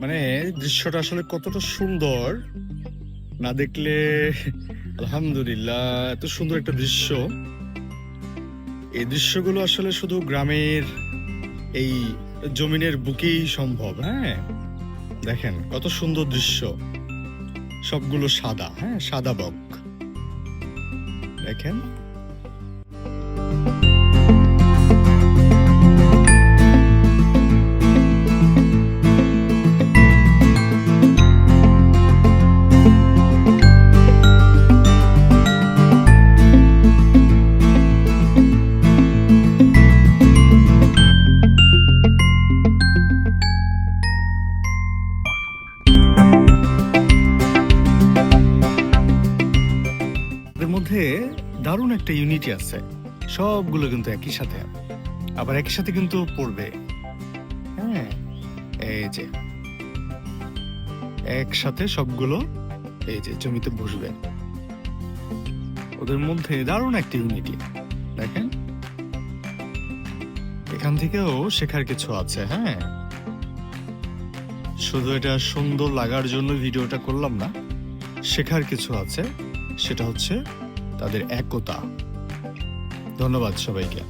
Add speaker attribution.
Speaker 1: মানে দৃশ্যটা আসলে কতটা সুন্দর না দেখলে আলহামদুলিল্লাহ, এত সুন্দর একটা দৃশ্য। এই দৃশ্যগুলো আসলে শুধু গ্রামের এই জমিনের বুকেই সম্ভব। হ্যাঁ, দেখেন কত সুন্দর দৃশ্য, সবগুলো সাদা। হ্যাঁ, সাদা বক দেখেন। এর মধ্যে দারুণ একটা ইউনিটি আছে, সবগুলো কিন্তু একই সাথে, আবার একই সাথে কিন্তু পড়বে। হ্যাঁ, এই যে একসাথে সবগুলো এই যে জমিতে বসবে। ওদের মধ্যে দারুণ একটা ইউনিটি দেখেন। এখান থেকেও শেখার কিছু আছে। হ্যাঁ, শুধু এটা সুন্দর লাগার জন্য ভিডিওটা করলাম না, শেখার কিছু আছে, সেটা হচ্ছে তাদের একতা। ধন্যবাদ সবাইকে।